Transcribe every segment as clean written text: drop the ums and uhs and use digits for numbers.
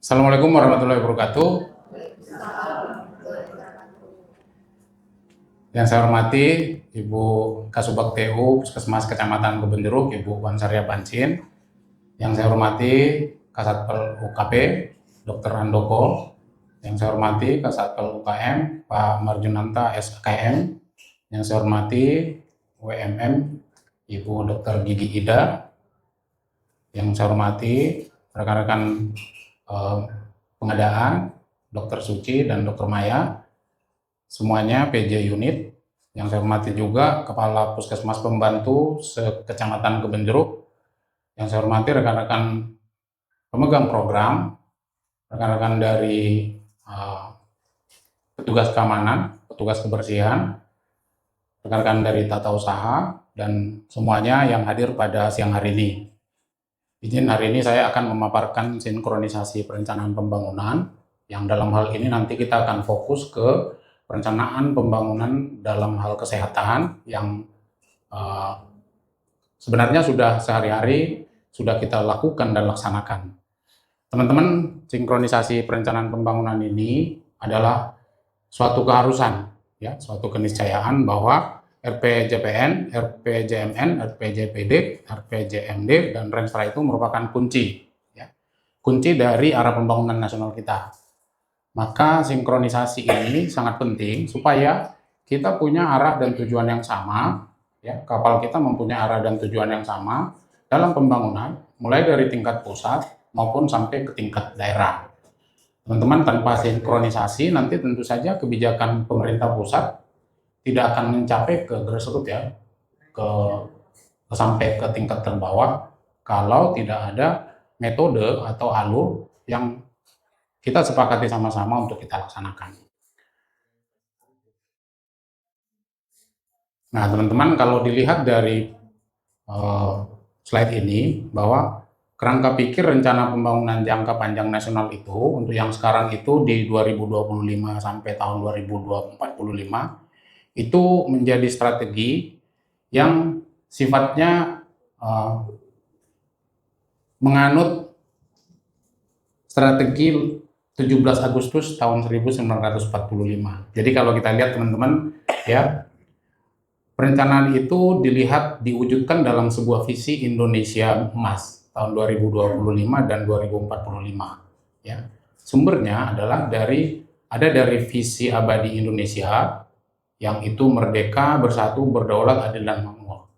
Assalamualaikum warahmatullahi wabarakatuh. Yang saya hormati Ibu Kasubag TU Puskesmas Kecamatan Kebonjeruk, Ibu Wansarya Bancin. Yang saya hormati Kasatpel UKP Dr. Handoko. Yang saya hormati Kasatpel UKM Pak Marjunanta SKM. Yang saya hormati WMM Ibu Dr. Gigi Ida. Yang saya hormati rekan-rekan pengadaan Dr. Suci dan Dr. Maya, semuanya PJ unit. Yang saya hormati juga Kepala Puskesmas Pembantu Kecamatan Kebonjeruk. Yang saya hormati rekan-rekan pemegang program, rekan-rekan dari petugas keamanan, petugas kebersihan, rekan-rekan dari tata usaha, dan semuanya yang hadir pada siang hari ini. Izin hari ini saya akan memaparkan sinkronisasi perencanaan pembangunan, yang dalam hal ini nanti kita akan fokus ke perencanaan pembangunan dalam hal kesehatan yang sebenarnya sudah sehari-hari sudah kita lakukan dan laksanakan. Teman-teman, sinkronisasi perencanaan pembangunan ini adalah suatu keharusan, ya, suatu keniscayaan bahwa RPJPN, RPJMN, RPJPD, RPJMD, dan Renstra itu merupakan kunci, ya, kunci dari arah pembangunan nasional kita. Maka sinkronisasi ini sangat penting supaya kita punya arah dan tujuan yang sama, ya, kapal kita mempunyai arah dan tujuan yang sama dalam pembangunan, mulai dari tingkat pusat maupun sampai ke tingkat daerah. Teman-teman, tanpa sinkronisasi nanti tentu saja kebijakan pemerintah pusat tidak akan mencapai ke grassroots, ya, sampai ke tingkat terbawah kalau tidak ada metode atau alur yang kita sepakati sama-sama untuk kita laksanakan. Nah, teman-teman, kalau dilihat dari slide ini bahwa kerangka pikir rencana pembangunan jangka panjang nasional itu untuk yang sekarang itu di 2025 sampai tahun 2045 itu menjadi strategi yang sifatnya menganut strategi 17 Agustus tahun 1945. Jadi kalau kita lihat teman-teman, ya, perencanaan itu dilihat diwujudkan dalam sebuah visi Indonesia Emas tahun 2025 dan 2045. Ya. Sumbernya adalah dari visi abadi Indonesia yang itu merdeka, bersatu, berdaulat, adil, dan makmur.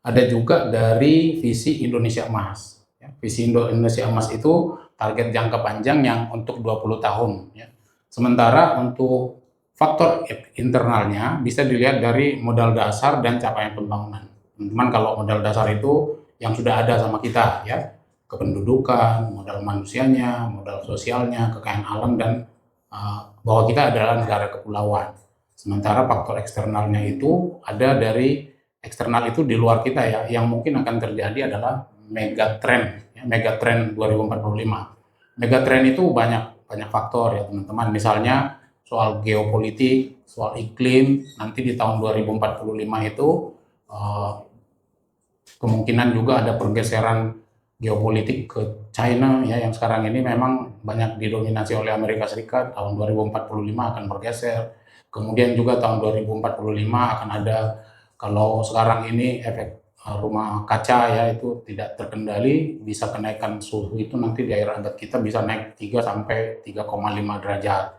Ada juga dari visi Indonesia Emas. Ya, visi Indonesia Emas itu target jangka panjang yang untuk 20 tahun. Ya. Sementara untuk faktor internalnya bisa dilihat dari modal dasar dan capaian pembangunan. Teman-teman, kalau modal dasar itu yang sudah ada sama kita, ya, kependudukan, modal manusianya, modal sosialnya, kekayaan alam, dan bahwa kita adalah negara kepulauan. Sementara faktor eksternalnya itu ada dari eksternal itu di luar kita, ya, yang mungkin akan terjadi adalah megatrend, ya, megatrend 2045. Megatrend itu banyak faktor, ya, teman-teman. Misalnya soal geopolitik, soal iklim, nanti di tahun 2045 itu kemungkinan juga ada pergeseran geopolitik ke China, ya, yang sekarang ini memang banyak didominasi oleh Amerika Serikat. Tahun 2045 akan bergeser. Kemudian juga tahun 2045 akan ada, kalau sekarang ini efek rumah kaca, ya, itu tidak terkendali, bisa kenaikan suhu itu nanti di akhir abad kita bisa naik 3 sampai 3,5 derajat.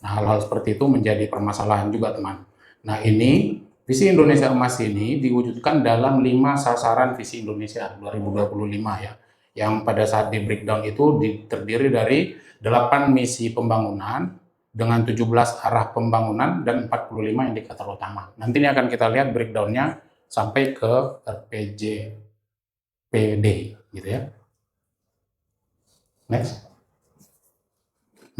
Nah, hal-hal seperti itu menjadi permasalahan juga, teman. Nah, ini visi Indonesia Emas ini diwujudkan dalam 5 sasaran visi Indonesia 2025, ya, yang pada saat di breakdown itu terdiri dari 8 misi pembangunan dengan 17 arah pembangunan dan 45 indikator utama. Nanti ini akan kita lihat breakdown-nya sampai ke RPJPD, gitu, ya. Next.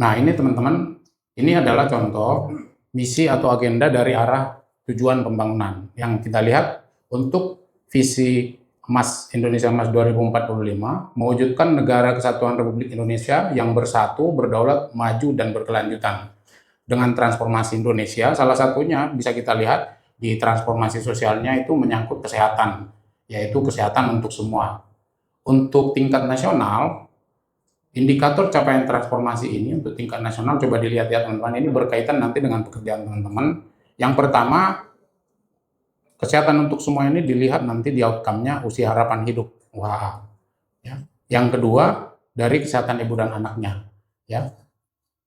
Nah, ini teman-teman, ini adalah contoh misi atau agenda dari arah tujuan pembangunan yang kita lihat untuk visi Emas Indonesia Emas 2045, mewujudkan negara kesatuan Republik Indonesia yang bersatu, berdaulat, maju, dan berkelanjutan. Dengan transformasi Indonesia, salah satunya bisa kita lihat di transformasi sosialnya itu menyangkut kesehatan, yaitu kesehatan untuk semua. Untuk tingkat nasional, indikator capaian transformasi ini untuk tingkat nasional coba dilihat ya teman-teman, ini berkaitan nanti dengan pekerjaan teman-teman. Yang pertama, kesehatan untuk semua ini dilihat nanti di outcome-nya usia harapan hidup UHA. Ya. Yang kedua, dari kesehatan ibu dan anaknya. Ya.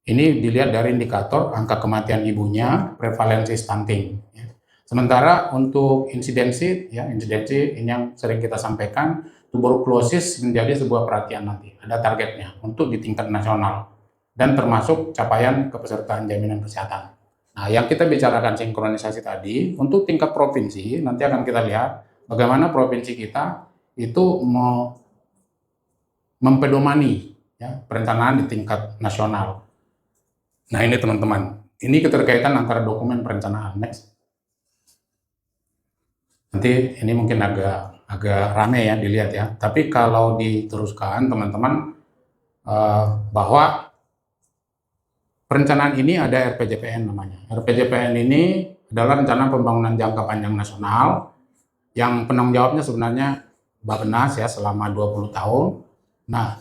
Ini dilihat dari indikator angka kematian ibunya, prevalensi stunting. Ya. Sementara untuk insidensi, ya insidensi ini yang sering kita sampaikan, tuberkulosis menjadi sebuah perhatian nanti. Ada targetnya untuk di tingkat nasional dan termasuk capaian kepesertaan jaminan kesehatan. Nah, yang kita bicarakan sinkronisasi tadi, untuk tingkat provinsi, nanti akan kita lihat bagaimana provinsi kita itu mempedomani ya, perencanaan di tingkat nasional. Nah, ini teman-teman, ini keterkaitan antara dokumen perencanaan. Next. Nanti ini mungkin agak rame ya dilihat ya, tapi kalau diteruskan teman-teman bahwa perencanaan ini ada RPJPN namanya. RPJPN ini adalah rencana pembangunan jangka panjang nasional yang penanggung jawabnya sebenarnya Bappenas ya selama 20 tahun. Nah,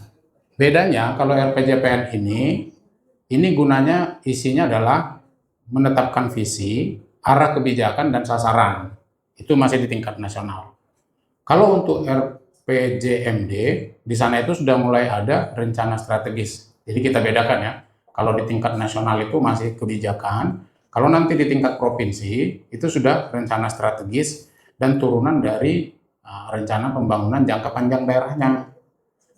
bedanya kalau RPJPN ini gunanya isinya adalah menetapkan visi, arah kebijakan dan sasaran. Itu masih di tingkat nasional. Kalau untuk RPJMD, di sana itu sudah mulai ada rencana strategis. Jadi kita bedakan ya. Kalau di tingkat nasional itu masih kebijakan, kalau nanti di tingkat provinsi itu sudah rencana strategis dan turunan dari rencana pembangunan jangka panjang daerahnya.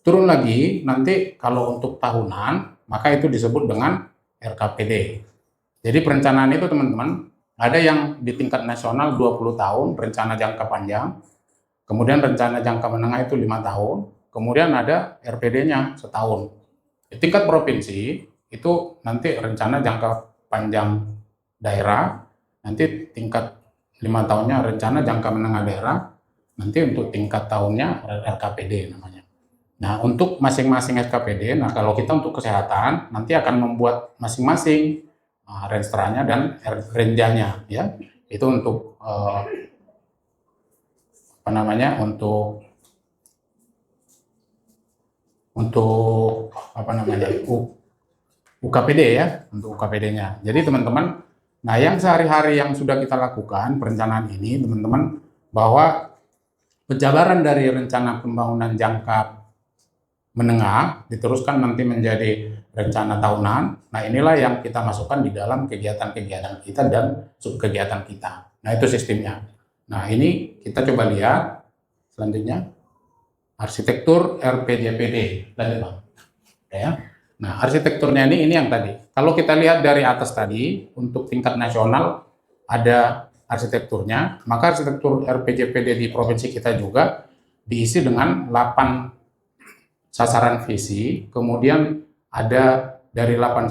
Turun lagi nanti kalau untuk tahunan, maka itu disebut dengan RKPD. Jadi perencanaan itu teman-teman, ada yang di tingkat nasional 20 tahun, rencana jangka panjang, kemudian rencana jangka menengah itu 5 tahun, kemudian ada RPD-nya setahun. Di tingkat provinsi, itu nanti rencana jangka panjang daerah, nanti tingkat 5 tahunnya rencana jangka menengah daerah, nanti untuk tingkat tahunnya RKPD namanya. Nah, untuk masing-masing RKPD, nah kalau kita untuk kesehatan, nanti akan membuat masing-masing renstranya dan renjanya, ya. Itu untuk UKPD ya, untuk UKPD-nya. Jadi teman-teman, nah yang sehari-hari yang sudah kita lakukan perencanaan ini, teman-teman, bahwa penjabaran dari rencana pembangunan jangka menengah diteruskan nanti menjadi rencana tahunan. Nah, inilah yang kita masukkan di dalam kegiatan-kegiatan kita dan subkegiatan kita. Nah, itu sistemnya. Nah, ini kita coba lihat selanjutnya arsitektur RPJPD. Lanjut, Bang. Ya. Nah, arsitekturnya ini yang tadi. Kalau kita lihat dari atas tadi, untuk tingkat nasional ada arsitekturnya, maka arsitektur RPJPD di provinsi kita juga diisi dengan 8 sasaran visi, kemudian ada dari 5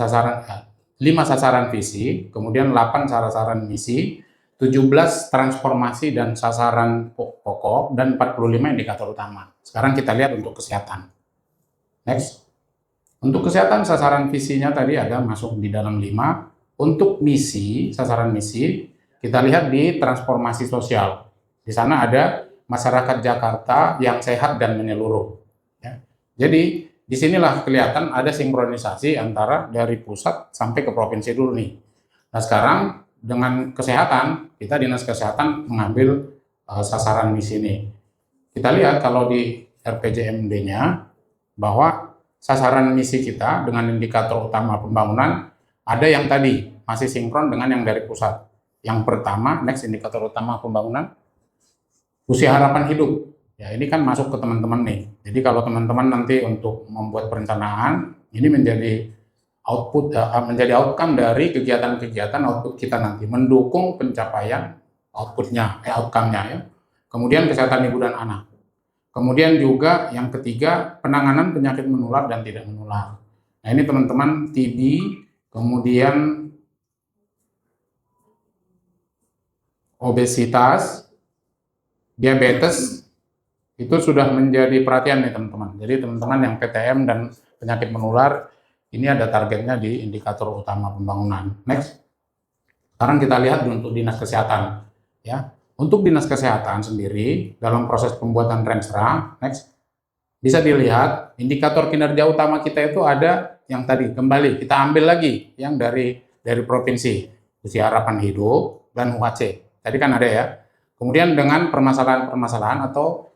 sasaran visi, kemudian 8 sasaran misi, 17 transformasi dan sasaran pokok, dan 45 indikator utama. Sekarang kita lihat untuk kesehatan. Next. Untuk kesehatan, sasaran visinya tadi ada masuk di dalam 5. Untuk misi, sasaran misi, kita lihat di transformasi sosial. Di sana ada masyarakat Jakarta yang sehat dan menyeluruh. Ya. Jadi, disinilah kelihatan ada sinkronisasi antara dari pusat sampai ke provinsi dulu nih. Nah, sekarang dengan kesehatan, kita Dinas Kesehatan mengambil sasaran misi ini. Kita lihat kalau di RPJMD-nya, bahwa sasaran misi kita dengan indikator utama pembangunan ada yang tadi masih sinkron dengan yang dari pusat. Yang pertama, next indikator utama pembangunan, usia harapan hidup. Ya, ini kan masuk ke teman-teman nih. Jadi kalau teman-teman nanti untuk membuat perencanaan, ini menjadi output, menjadi outcome dari kegiatan-kegiatan output kita nanti, mendukung pencapaian outputnya, outcome-nya ya. Kemudian kesehatan ibu dan anak. Kemudian juga yang ketiga, penanganan penyakit menular dan tidak menular. Nah, ini teman-teman TB, kemudian obesitas, diabetes, itu sudah menjadi perhatian nih teman-teman. Jadi teman-teman yang PTM dan penyakit menular, ini ada targetnya di indikator utama pembangunan. Next. Sekarang kita lihat untuk Dinas Kesehatan. Ya. Untuk Dinas Kesehatan sendiri, dalam proses pembuatan Renstra, next, bisa dilihat indikator kinerja utama kita itu ada yang tadi, kembali kita ambil lagi yang dari provinsi, usia harapan hidup dan UHC. Tadi kan ada ya. Kemudian dengan permasalahan-permasalahan atau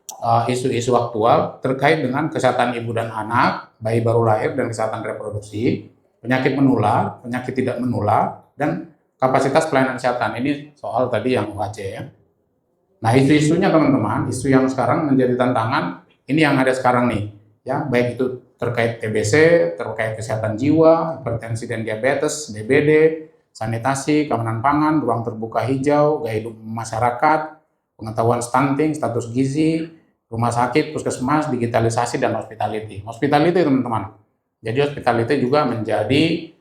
isu-isu aktual terkait dengan kesehatan ibu dan anak, bayi baru lahir dan kesehatan reproduksi, penyakit menular, penyakit tidak menular, dan kapasitas pelayanan kesehatan. Ini soal tadi yang UHC ya. Nah, isu-isunya teman-teman, isu yang sekarang menjadi tantangan, ini yang ada sekarang nih, ya, baik itu terkait TBC, terkait kesehatan jiwa, hipertensi dan diabetes, DBD, sanitasi, keamanan pangan, ruang terbuka hijau, gaya hidup masyarakat, pengetahuan stunting, status gizi, rumah sakit, puskesmas, digitalisasi, dan hospitality. Hospitality teman-teman. Jadi hospitality juga menjadi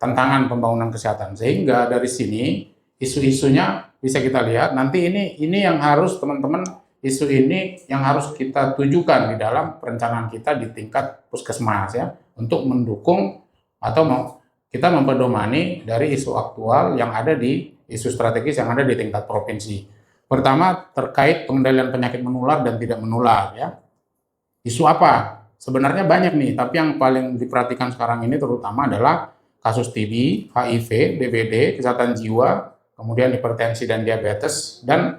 tantangan pembangunan kesehatan. Sehingga dari sini isu-isunya bisa kita lihat. Nanti ini yang harus teman-teman, isu ini yang harus kita tujukan di dalam perencanaan kita di tingkat puskesmas ya, untuk mendukung atau kita mempedomani dari isu aktual yang ada di isu strategis yang ada di tingkat provinsi. Pertama terkait pengendalian penyakit menular dan tidak menular ya. Isu apa? Sebenarnya banyak nih, tapi yang paling diperhatikan sekarang ini terutama adalah kasus TB, HIV, DBD, kesehatan jiwa, kemudian hipertensi dan diabetes, dan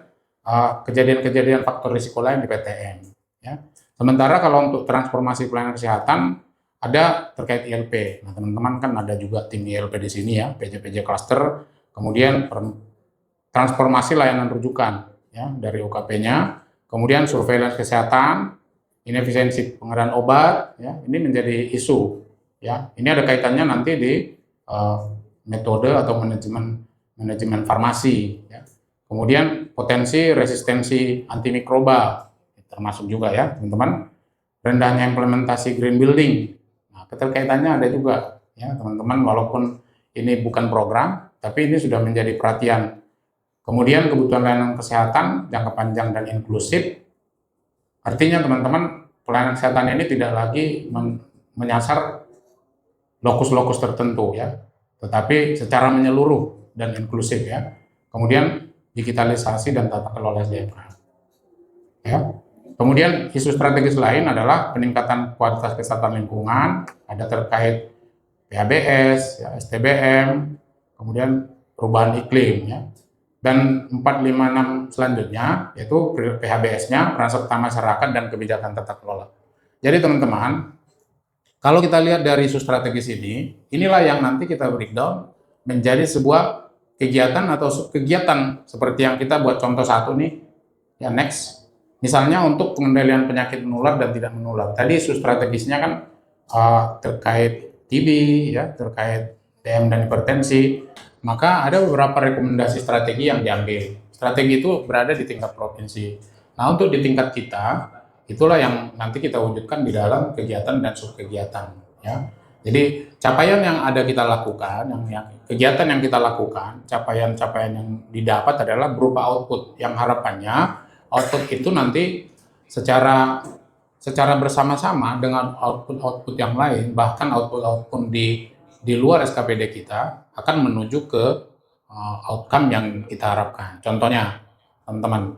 kejadian-kejadian faktor risiko lain di PTM. Ya. Sementara kalau untuk transformasi pelayanan kesehatan ada terkait ILP. Nah, teman-teman kan ada juga tim ILP di sini ya, PJ-PJ cluster, kemudian transformasi layanan rujukan ya dari UKP-nya, kemudian surveillance kesehatan, inefisiensi pengadaan obat, ya ini menjadi isu. Ya, ini ada kaitannya nanti di metode atau manajemen farmasi. Ya. Kemudian potensi resistensi antimikroba termasuk juga ya teman-teman. Rendahnya implementasi green building. Nah, keterkaitannya ada juga ya teman-teman, walaupun ini bukan program, tapi ini sudah menjadi perhatian. Kemudian kebutuhan layanan kesehatan jangka panjang dan inklusif. Artinya teman-teman, pelayanan kesehatan ini tidak lagi menyasar lokus-lokus tertentu ya, tetapi secara menyeluruh dan inklusif ya. Kemudian digitalisasi dan tata kelola SDM. Ya. Kemudian isu strategis lain adalah peningkatan kualitas kesehatan lingkungan, ada terkait PHBS, ya, STBM, kemudian perubahan iklim ya. Dan 456 selanjutnya yaitu PHBS-nya, peran serta masyarakat dan kebijakan tata kelola. Jadi teman-teman, kalau kita lihat dari isu strategis ini, inilah yang nanti kita breakdown menjadi sebuah kegiatan atau kegiatan seperti yang kita buat contoh satu nih, ya next. Misalnya untuk pengendalian penyakit menular dan tidak menular. Tadi isu strategisnya kan terkait TB, ya, terkait DM dan hipertensi. Maka ada beberapa rekomendasi strategi yang diambil. Strategi itu berada di tingkat provinsi. Nah, untuk di tingkat kita, itulah yang nanti kita wujudkan di dalam kegiatan dan subkegiatan. Ya. Jadi capaian yang ada kita lakukan, kegiatan yang kita lakukan, capaian-capaian yang didapat adalah berupa output. Yang harapannya output itu nanti secara bersama-sama dengan output-output yang lain, bahkan output-output di luar SKPD kita akan menuju ke outcome yang kita harapkan. Contohnya, teman-teman,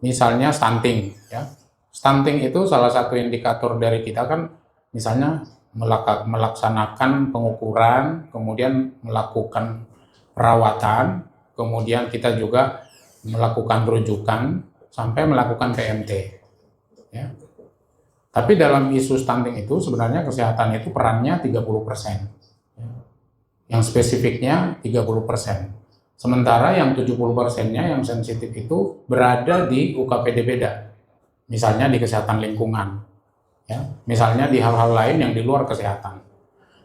misalnya stunting. Ya. Stunting itu salah satu indikator dari kita kan, misalnya melaksanakan pengukuran, kemudian melakukan perawatan, kemudian kita juga melakukan rujukan, sampai melakukan PMT. Ya. Tapi dalam isu stunting itu sebenarnya kesehatan itu perannya 30%. Yang spesifiknya 30%. Sementara yang 70%-nya yang sensitif itu berada di UKPD beda. Misalnya di kesehatan lingkungan. Ya, misalnya di hal-hal lain yang di luar kesehatan.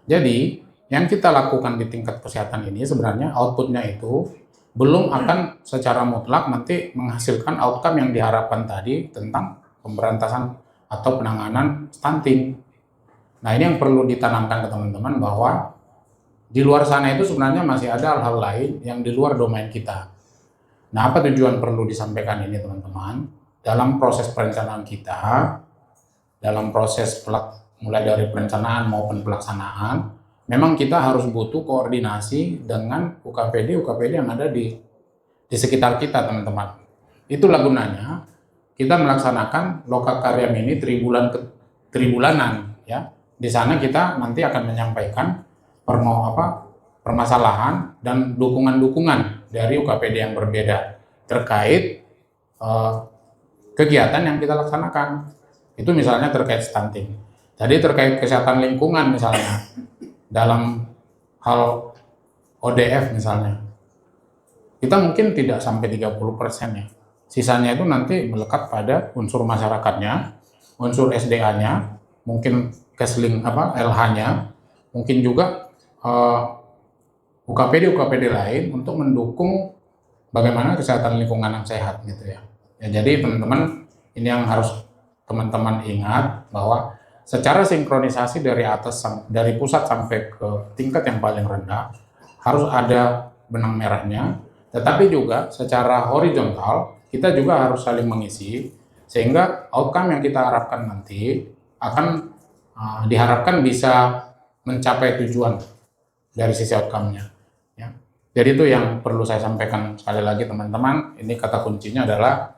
Jadi, yang kita lakukan di tingkat kesehatan ini sebenarnya outputnya itu belum akan secara mutlak nanti menghasilkan outcome yang diharapkan tadi tentang pemberantasan atau penanganan stunting. Nah, ini yang perlu ditanamkan ke teman-teman bahwa di luar sana itu sebenarnya masih ada hal-hal lain yang di luar domain kita. Nah, apa tujuan perlu disampaikan ini teman-teman? Dalam proses perencanaan kita, dalam proses mulai dari perencanaan maupun pelaksanaan, memang kita harus butuh koordinasi dengan UKPD yang ada di sekitar kita teman-teman. Itulah gunanya kita melaksanakan Lokakarya Mini tribulanan ya. Di sana kita nanti akan menyampaikan permasalahan dan dukungan-dukungan dari UKPD yang berbeda terkait kegiatan yang kita laksanakan. Itu misalnya terkait stunting. Tadi terkait kesehatan lingkungan misalnya, dalam hal ODF misalnya, kita mungkin tidak sampai 30% ya. Sisanya itu nanti melekat pada unsur masyarakatnya, unsur SDA-nya, mungkin Kesling LH-nya, mungkin juga UKPD lain untuk mendukung bagaimana kesehatan lingkungan yang sehat gitu ya. Ya, jadi teman-teman, ini yang harus teman-teman ingat bahwa secara sinkronisasi dari atas, dari pusat sampai ke tingkat yang paling rendah harus ada benang merahnya, tetapi juga secara horizontal kita juga harus saling mengisi sehingga outcome yang kita harapkan nanti akan diharapkan bisa mencapai tujuan dari sisi outcome-nya. Ya. Jadi itu yang perlu saya sampaikan sekali lagi teman-teman. Ini kata kuncinya adalah,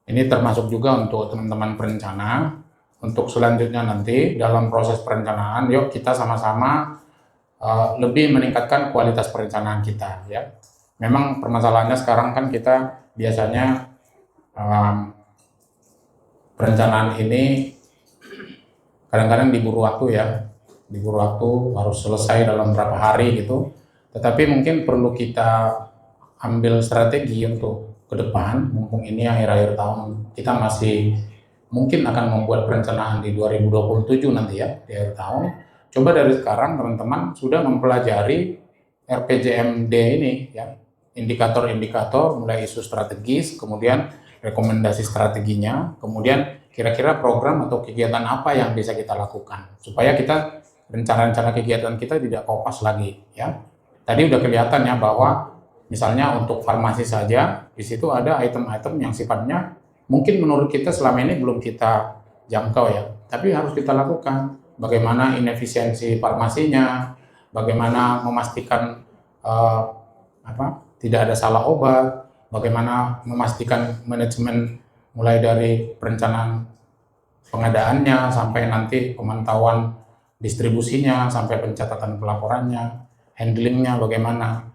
ini termasuk juga untuk teman-teman perencana. Untuk selanjutnya nanti dalam proses perencanaan, yuk kita sama-sama lebih meningkatkan kualitas perencanaan kita. Ya, memang permasalahannya sekarang kan kita biasanya perencanaan ini kadang-kadang diburu waktu ya, diburu waktu harus selesai dalam berapa hari gitu. Tetapi mungkin perlu kita ambil strategi untuk ke depan, mumpung ini akhir-akhir tahun kita masih mungkin akan membuat perencanaan di 2027 nanti ya, di akhir tahun. Coba dari sekarang teman-teman sudah mempelajari RPJMD ini ya, indikator-indikator mulai isu strategis, kemudian rekomendasi strateginya, kemudian kira-kira program atau kegiatan apa yang bisa kita lakukan supaya kita rencana-rencana kegiatan kita tidak kopas lagi ya. Tadi udah kelihatan ya bahwa misalnya untuk farmasi saja di situ ada item-item yang sifatnya mungkin menurut kita selama ini belum kita jangkau ya, tapi harus kita lakukan. Bagaimana inefisiensi farmasinya, bagaimana memastikan tidak ada salah obat, bagaimana memastikan manajemen mulai dari perencanaan pengadaannya sampai nanti pemantauan distribusinya sampai pencatatan pelaporannya, handlingnya bagaimana.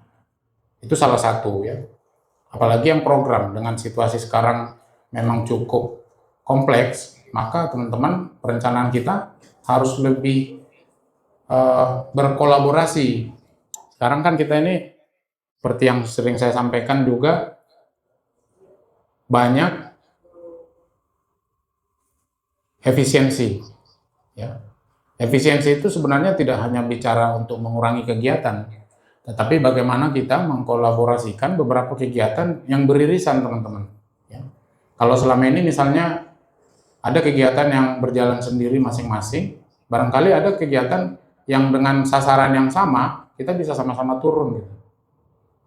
Itu salah satu ya. Apalagi yang program dengan situasi sekarang memang cukup kompleks, maka teman-teman perencanaan kita harus lebih berkolaborasi. Sekarang kan kita ini seperti yang sering saya sampaikan juga banyak efisiensi. Ya. Efisiensi itu sebenarnya tidak hanya bicara untuk mengurangi kegiatan, tetapi bagaimana kita mengkolaborasikan beberapa kegiatan yang beririsan teman-teman. Ya. Kalau selama ini misalnya ada kegiatan yang berjalan sendiri masing-masing, barangkali ada kegiatan yang dengan sasaran yang sama, kita bisa sama-sama turun. Gitu.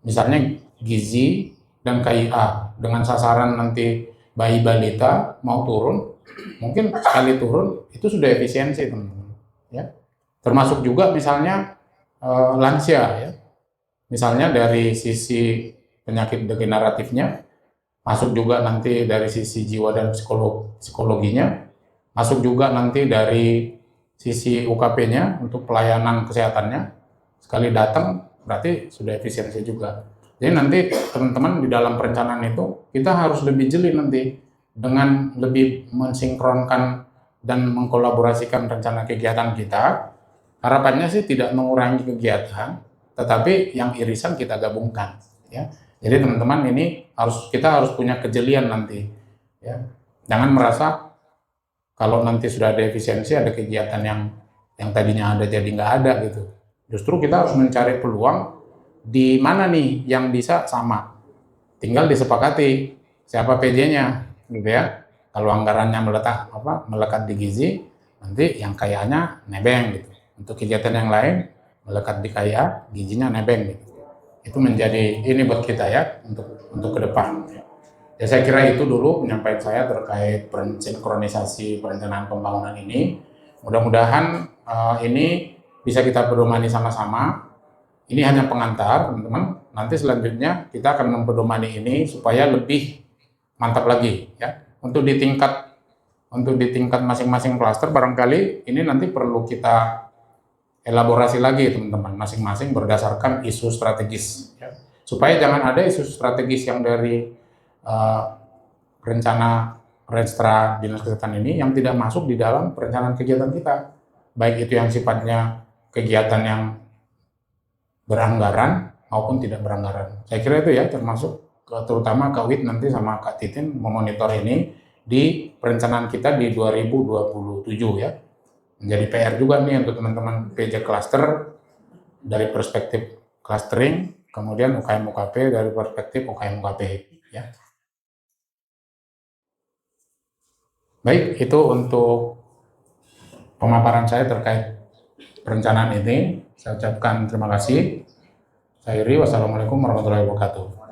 Misalnya gizi dan KIA, dengan sasaran nanti bayi balita mau turun, mungkin sekali turun itu sudah efisiensi teman-teman. Ya. Termasuk juga misalnya lansia ya. Misalnya dari sisi penyakit degeneratifnya, masuk juga nanti dari sisi jiwa dan psikologinya, masuk juga nanti dari sisi UKP-nya untuk pelayanan kesehatannya, sekali datang berarti sudah efisiensi juga. Jadi nanti teman-teman di dalam perencanaan itu kita harus lebih jeli nanti dengan lebih mensinkronkan dan mengkolaborasikan rencana kegiatan kita. Harapannya sih tidak mengurangi kegiatan, tetapi yang irisan kita gabungkan. Ya. Jadi teman-teman ini kita harus punya kejelian nanti. Ya. Jangan merasa kalau nanti sudah ada efisiensi, ada kegiatan yang tadinya ada jadi nggak ada gitu. Justru kita harus mencari peluang di mana nih yang bisa sama. Tinggal disepakati siapa PJ-nya, gitu ya. Kalau anggarannya melekat di gizi, nanti yang kayanya nebeng gitu. Untuk kegiatan yang lain melekat di kaya, gizinya nebeng gitu. Itu menjadi ini buat kita ya untuk ke depan. Ya saya kira itu dulu penyampaian saya terkait sinkronisasi perencanaan pembangunan ini. Mudah-mudahan ini bisa kita pedomani sama-sama. Ini hanya pengantar, teman-teman. Nanti selanjutnya kita akan mempedomani ini supaya lebih mantap lagi, ya. untuk di tingkat masing-masing klaster barangkali ini nanti perlu kita elaborasi lagi teman-teman, masing-masing berdasarkan isu strategis ya. Supaya jangan ada isu strategis yang dari rencana Renstra Dinas Kesehatan ini yang tidak masuk di dalam perencanaan kegiatan kita, baik itu yang sifatnya kegiatan yang beranggaran maupun tidak beranggaran. Saya kira itu ya, termasuk terutama Kak Wid nanti sama Kak Titin memonitor ini di perencanaan kita di 2027 ya. Menjadi PR juga nih untuk teman-teman PJ Cluster dari perspektif clustering, kemudian UKM UKP dari perspektif UKM UKP ya. Baik, itu untuk pemaparan saya terkait perencanaan ini. Saya ucapkan terima kasih. Saya Iri, wassalamualaikum warahmatullahi wabarakatuh.